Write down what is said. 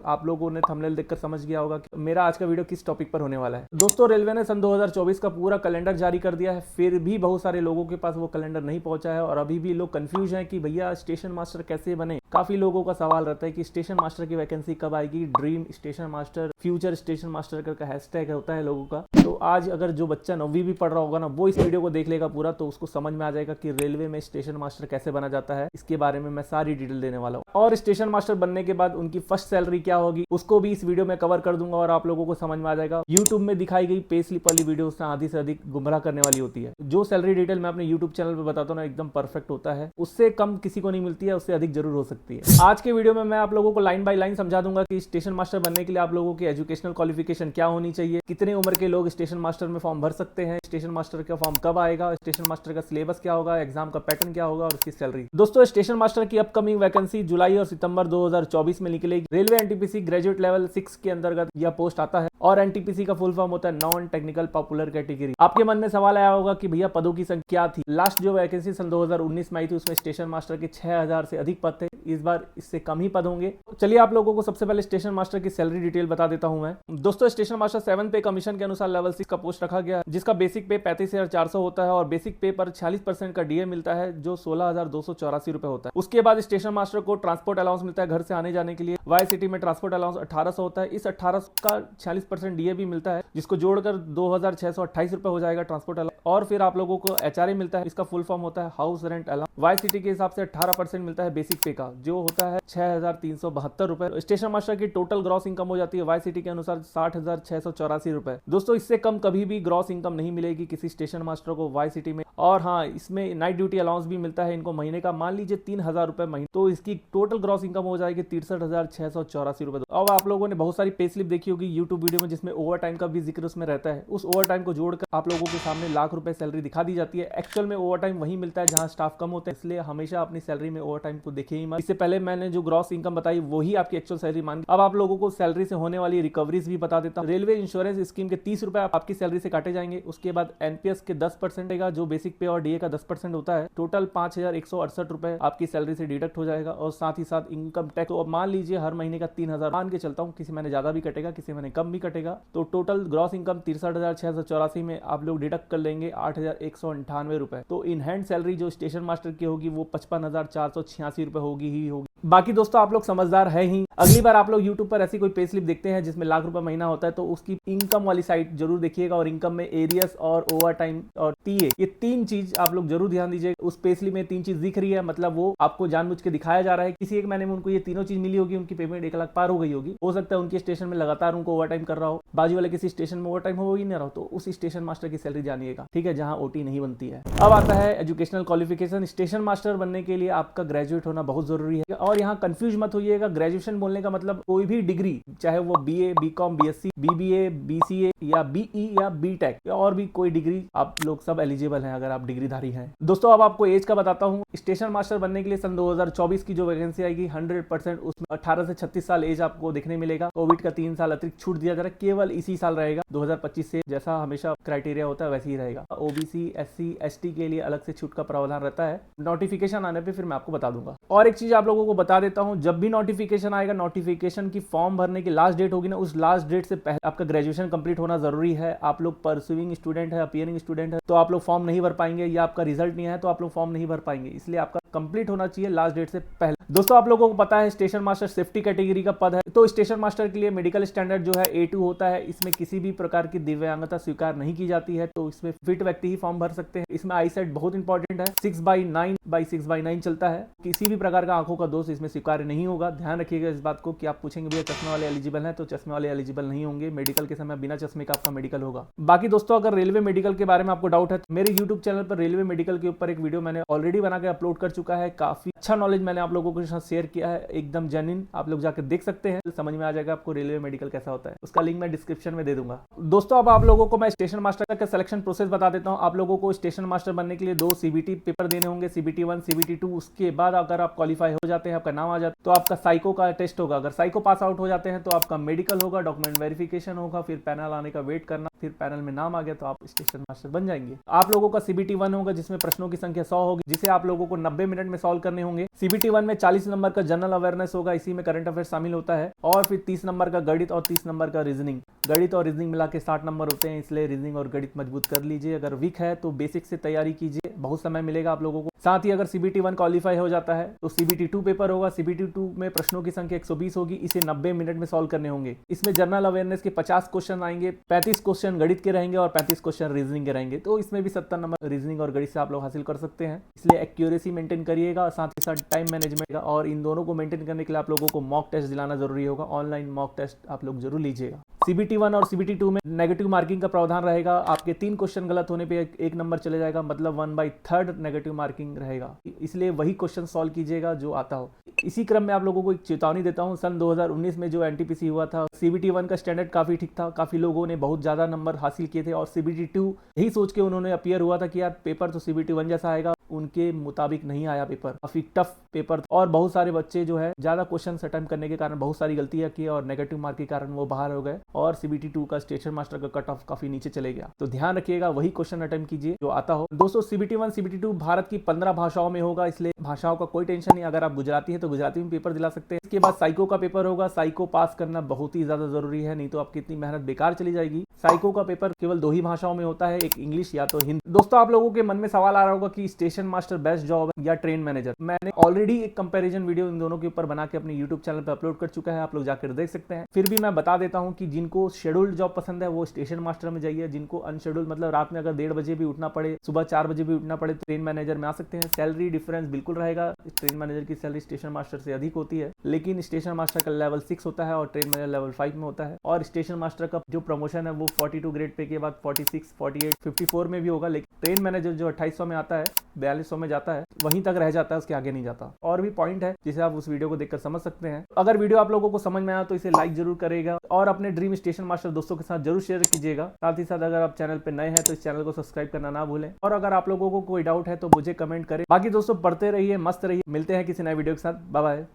आप लोगों ने थंबनेल देखकर समझ गया होगा कि मेरा आज का वीडियो किस टॉपिक पर होने वाला है। दोस्तों, रेलवे ने सन 2024 का पूरा कैलेंडर जारी कर दिया है, फिर भी बहुत सारे लोगों के पास वो कैलेंडर नहीं पहुंचा है और अभी भी लोग कंफ्यूज हैं कि भैया स्टेशन मास्टर कैसे बने। काफी लोगों का सवाल रहता है कि स्टेशन मास्टर की वैकेंसी कब आएगी। Dream station master, future station master का हैशटैग होता है लोगों का। तो आज अगर जो बच्चा 9वीं भी पढ़ रहा होगा ना, वो इस वीडियो को देख लेगा पूरा, तो उसको समझ में आ जाएगा कि रेलवे में स्टेशन मास्टर कैसे बना जाता है। इसके बारे में मैं सारी डिटेल देने वाला हूँ और स्टेशन मास्टर बनने के बाद उनकी फर्स्ट सैलरी क्या होगी उसको भी इस वीडियो में कवर कर दूंगा और आप लोगों को समझ में आ जाएगा। यूट्यूब में दिखाई गई पे स्लिप वाली वीडियो से आधी से अधिक गुमराह करने वाली होती है। जो सैलरी डिटेल मैं अपने यूट्यूब चैनल पे बताता हूँ ना, एकदम परफेक्ट होता है। उससे कम किसी को नहीं मिलती है, उससे अधिक जरूर हो सकती है। आज के वीडियो में मैं आप लोगों को लाइन बाय लाइन समझा दूंगा कि स्टेशन मास्टर बनने के लिए आप लोगों की एजुकेशनल क्वालिफिकेशन क्या होनी चाहिए, कितने उम्र के लोग स्टेशन मास्टर में फॉर्म भर सकते हैं, स्टेशन मास्टर का फॉर्म कब आएगा, स्टेशन मास्टर का सिलेबस क्या होगा, एग्जाम का पैटर्न क्या होगा और उसकी सैलरी। दोस्तों, स्टेशन मास्टर की अपकमिंग वैकेंसी जुलाई और सितंबर 2024 में निकलेगी। रेलवे एनटीपीसी ग्रेजुएट लेवल 6 के अंतर्गत यह पोस्ट आता है और एनटीपीसी का फुल फॉर्म होता है नॉन टेक्निकल पॉपुलर कैटेगरी। आपके मन में सवाल आया होगा कि भैया पदों की संख्या क्या थी। लास्ट जो वैकेंसी सन 2019 में आई थी उसमें स्टेशन मास्टर के 6000 से अधिक पद थे। इस बार इससे कम ही पद होंगे। चलिए आप लोगों को सबसे पहले स्टेशन मास्टर की सैलरी डिटेल बता देता हूं मैं। दोस्तों, स्टेशन मास्टर 7 पे कमीशन के अनुसार लेवल 6 का पोस्ट रखा गया, जिसका बेसिक पे 35,400 होता है और बेसिक पे पर 46% का डीए मिलता है, जो 16,284 रुपए होता है। उसके बाद स्टेशन मास्टर को ट्रांसपोर्ट अलाउंस मिलता है घर से आने जाने के लिए। वाई सिटी में ट्रांसपोर्ट अलाउंस 1800 होता है। इस 1800 का 46% डीए भी मिलता है, जिसको जोड़कर 2,628 रुपए हो जाएगा ट्रांसपोर्ट अलाउंस। और फिर आप लोगों को एचआरए मिलता है, इसका फुल फॉर्म होता है house rent allowance. Y city के हिसाब से 18% मिलता है बेसिक पे का, जो होता है 6,372 रुपए। स्टेशन मास्टर की टोटल ग्रॉस इनकम हो जाती है वाई सिटी के अनुसार 60,684 रुपए। दोस्तों, इससे कम कभी भी ग्रॉस इनकम नहीं मिलेगी किसी स्टेशन मास्टर को वाई सिटी में। और हाँ, इसमें नाइट ड्यूटी अलाउंस भी मिलता है इनको महीने का, मान लीजिए 3,000 रुपए महीने, तो इसकी टोटल ग्रॉस इनकम हो जाएगी 63,684 रुपए। अब आप लोगों ने बहुत सारी पे स्लिप देखी होगी यूट्यूब वीडियो में, जिसमें ओवर टाइम का भी जिक्र उसमें रहता है। उस ओवर टाइम को जोड़कर आप लोगों के सामने लाख रुपए सैलरी दिखा दी जाती है। एक्चुअल में ओवर टाइम वही मिलता है जहां स्टाफ कम होते हैं, इसलिए हमेशा अपनी सैलरी में ओवर टाइम को देखिए ही मत। इससे पहले मैंने जो ग्रॉस इनकम बताई वही आपकी एक्चुअल सैलरी मान। अब आप लोगों को सैलरी से होने वाली रिकवरीज भी बता देता हूं। रेलवे इंश्योरेंस स्कीम के 30 रुपए आपकी सैलरी से काटे जाएंगे। उसके बाद एनपीएस के 10% का, जो बेसिक पे और डीए का 10% होता है। टोटल 5,168 रुपए आपकी सैलरी से डिडक्ट हो जाएगा। और साथ ही साथ इनकम टैक्स, तो अब मान लीजिए हर महीने का 3,000 मान के चलता हूँ, किसी महीने ज्यादा भी कटेगा, किसी महीने कम भी कटेगा। तो टोटल ग्रॉस इनकम 63,684 में आप लोग डिडक्ट कर लेंगे 8,198 रुपए। तो इन हैंड सैलरी जो स्टेशन मास्टर की होगी वो 55,486 रुपए होगी ही होगी। बाकी दोस्तों, आप लोग समझदार है ही। अगली बार आप लोग यूट्यूब पर ऐसी कोई पे स्लिप देखते हैं जिसमें लाख रुपए महीना होता है, तो उसकी इनकम वाली साइट जरूर देखिएगा और इनकम में एरियस और ओवर टाइम और टीए, ये 3 चीज आप लोग जरूर ध्यान दीजिए। उस पे स्लिप में 3 चीज दिख रही है, मतलब वो आपको जानबूझ के दिखाया जा रहा है। किसी एक महीने में उनको ये तीनों चीज मिली होगी, उनकी पेमेंट 1 लाख पार हो गई होगी। हो सकता है उनके स्टेशन में लगातार उनको ओवर टाइम कर रहा हो, बाजू वाले किसी स्टेशन में ओवर टाइम हो ही नहीं रहा हो, तो उस स्टेशन मास्टर की सैलरी जानिएगा, ठीक है, जहां ओटी नहीं बनती है। अब आता है एजुकेशनल क्वालिफिकेशन। स्टेशन मास्टर बनने के लिए आपका ग्रेजुएट होना बहुत जरूरी है और यहाँ कंफ्यूज मत होइएगा। ग्रेजुएशन बोलने का मतलब कोई भी डिग्री, चाहे वो BA, BCom, BSc, BBA, BCA या बीई या बीटेक या और भी कोई डिग्री, आप लोग सब एलिजिबल हैं अगर आप डिग्रीधारी हैं। दोस्तों, अब आपको एज का बताता हूँ। स्टेशन मास्टर बनने के लिए सन 2024 की जो वैकेंसी आएगी 100% उसमें 18 से 36 साल एज आपको देखने मिलेगा। कोविड का 3 साल अतिरिक्त छूट दिया जा रहा है, केवल इसी साल रहेगा 2025 से, जैसा हमेशा क्राइटेरिया होता है वैसे ही रहेगा। ओबीसी, एससी, एसटी के लिए अलग से छूट का प्रावधान रहता है। नोटिफिकेशन आने पे फिर मैं आपको बता दूंगा। और एक चीज आप लोगों को बता देता हूं, जब भी नोटिफिकेशन आएगा, नोटिफिकेशन की फॉर्म भरने की लास्ट डेट होगी ना, उस लास्ट डेट से पहले आपका ग्रेजुएशन कंप्लीट होना जरूरी है। आप लोग परसुइंग स्टूडेंट है, अपीयरिंग स्टूडेंट है, तो आप लोग फॉर्म नहीं भर पाएंगे, या आपका रिजल्ट नहीं है तो आप लोग फॉर्म नहीं भर पाएंगे, इसलिए आपका कंप्लीट होना चाहिए लास्ट डेट से पहले। दोस्तों, आप लोगों को पता है स्टेशन मास्टर सेफ्टी कैटेगरी का पद है, तो स्टेशन मास्टर के लिए मेडिकल स्टैंडर्ड जो है A2 होता है। इसमें किसी भी प्रकार की दिव्यांगता स्वीकार नहीं की जाती है, तो इसमें फिट व्यक्ति ही फॉर्म भर सकते हैं। इसमें आई सेट बहुत इंपॉर्टेंट है, 6/9/6/9 चलता है। किसी भी प्रकार का आंखों का दोष इसमें स्वीकार्य नहीं होगा। ध्यान रखिएगा इस बात को कि आप पूछेंगे भैया चश्मे वाले एलिजिबल हैं, तो चश्मे वाले एलिजिबल नहीं होंगे। मेडिकल के समय बिना चश्मे का आपका मेडिकल होगा। बाकी दोस्तों, अगर रेलवे मेडिकल के बारे में आपको डाउट है तो मेरे यूट्यूब चैनल पर रेलवे मेडिकल के ऊपर एक वीडियो मैंने ऑलरेडी बना के अपलोड कर चुका है। काफी अच्छा नॉलेज मैंने आप लोगों के साथ शेयर किया है, एकदम जेन्युइन। आप लोग जाकर देख सकते हैं, समझ में आ जाएगा आपको रेलवे मेडिकल कैसा होता है। उसका लिंक मैं डिस्क्रिप्शन में दे दूंगा। दोस्तों, अब आप लोगों को मैं स्टेशन मास्टर का सिलेक्शन प्रोसेस बता देता हूं। आप लोगों को स्टेशन मास्टर बनने के लिए 2 सीबीटी पेपर देने होंगे, सीबीटी 1, सीबीटी 2। उसके बाद अगर आप क्वालिफाई हो जाते हैं, आपका नाम आ जाता है, तो आपका साइको का टेस्ट होगा। अगर साइको पास आउट हो जाते हैं तो आपका मेडिकल होगा, डॉक्यूमेंट वेरिफिकेशन होगा, फिर पैनल आने का वेट करना, फिर पैनल में नाम आ गया तो आप स्टेशन मास्टर बन जाएंगे। आप लोगों का CBT 1 होगा जिसमें प्रश्नों की संख्या 100 होगी, जिसे आप लोगों को 90 मिनट में सॉल्व करने होंगे। CBT 1 में 40 नंबर का जनरल अवेयरनेस होगा, इसी में करंट अफेयर शामिल होता है, और फिर 30 नंबर का गणित और 30 नंबर का रीजनिंग। गणित और रीजनिंग मिला के 60 नंबर होते हैं, इसलिए रीजनिंग और गणित मजबूत कर लीजिए। अगर वीक है तो बेसिक से तैयारी कीजिए, बहुत समय मिलेगा आप लोगों को। साथ ही अगर CBT 1 क्वालिफाई हो जाता है तो CBT 2 पेपर होगा। CBT 2 में प्रश्नों की संख्या 120 होगी, इसे 90 मिनट में सॉल्व करने होंगे। इसमें जनरल अवेयरनेस के 50 क्वेश्चन आएंगे, 35 क्वेश्चन गणित के रहेंगे और 35 क्वेश्चन रीजनिंग के रहेंगे। तो इसमें भी 70 नंबर रीजनिंग और गणित से आप लोग हासिल कर सकते हैं, इसलिए एक्यूरेसी मेंटेन करिएगा, साथ ही साथ टाइम मैनेजमेंट, और इन दोनों को मेंटेन करने के लिए आप लोगों को मॉक टेस्ट दिलाना जरूरी होगा। ऑनलाइन मॉक टेस्ट आप लोग जरूर लीजिएगा। CBT 1 और CBT 2 में नेगेटिव मार्किंग का प्रावधान रहेगा। आपके 3 क्वेश्चन गलत होने पे एक नंबर चले जाएगा, मतलब 1/3 नेगेटिव मार्किंग रहेगा, इसलिए वही क्वेश्चन सॉल्व कीजिएगा जो आता हो। इसी क्रम में आप लोगों को एक चेतावनी देता हूं, सन 2019 में जो NTPC हुआ था, CBT 1 का स्टैंडर्ड काफी ठीक था, काफी लोगों ने बहुत ज्यादा नंबर हासिल किए थे, और CBT 2 यही सोच के उन्होंने अपीयर हुआ था कि यार पेपर तो CBT 1 जैसा आएगा, उनके मुताबिक नहीं आया पेपर, काफी टफ पेपर, और बहुत सारे बच्चे जो है ज्यादा क्वेश्चन अटेम्प्ट करने के कारण बहुत सारी गलतियां की और नेगेटिव मार्क के कारण वो बाहर हो गए, और CBT 2 का स्टेशन मास्टर का कट ऑफ काफी नीचे चले गया। तो ध्यान रखिएगा, वही क्वेश्चन अटेम्प्ट कीजिए जो आता हो। दोस्तों CBT 1 CBT 2 भारत की 15 भाषाओं में होगा, इसलिए भाषाओं का कोई टेंशन नहीं। अगर आप गुजराती है तो गुजराती में पेपर दिला सकते हैं। इसके बाद साइको का पेपर होगा। साइको पास करना बहुत ही ज्यादा जरूरी है, नहीं तो आपकी इतनी मेहनत बेकार चली जाएगी। साइको का पेपर केवल 2 ही भाषाओं में होता है, एक इंग्लिश या तो हिंदी। दोस्तों आप लोगों के मन में सवाल आ रहा होगा कि स्टेशन मास्टर बेस्ट जॉब है या ट्रेन मैनेजर। मैंने ऑलरेडी एक कंपैरिजन वीडियो इन दोनों के ऊपर बना के अपने यूट्यूब चैनल पर अपलोड कर चुका है, आप लोग जाकर देख सकते हैं। फिर भी मैं बता देता हूं कि जिनको शेड्यूल्ड जॉब पसंद है वो स्टेशन मास्टर में जाइए, जिनको अनशेड्यूल्ड मतलब रात में अगर 1:30 बजे भी उठना पड़े, सुबह 4 बजे भी उठना पड़े, तो ट्रेन मैनेजर में आ सकते हैं। सैलरी डिफरेंस बिल्कुल रहेगा, ट्रेन मैनेजर की सैलरी स्टेशन मास्टर से अधिक होती है, लेकिन स्टेशन मास्टर का लेवल 6 होता है और ट्रेन मैनेजर लेवल 5 में होता है। और स्टेशन मास्टर का जो प्रमोशन है वो 42 ग्रेड पे के बाद 46, 48, 54 में भी होगा, लेकिन ट्रेन मैनेजर जो 2800 में आता है, 4200 में जाता है, वहीं तक रह जाता है, उसके आगे नहीं जाता। और भी पॉइंट है जिसे आप उस वीडियो को देखकर समझ सकते हैं। अगर वीडियो आप लोगों को समझ में आया तो इसे लाइक जरूर करेगा और अपने ड्रीम स्टेशन मास्टर दोस्तों के साथ जरूर शेयर कीजिएगा। साथ ही साथ अगर आप चैनल पे नए हैं तो इस चैनल को सब्सक्राइब करना ना भूलें, और अगर आप लोगों को कोई डाउट है तो मुझे कमेंट करें। बाकी दोस्तों पढ़ते रहिए, मस्त रहिए, मिलते हैं किसी नए वीडियो के साथ। Bye bye.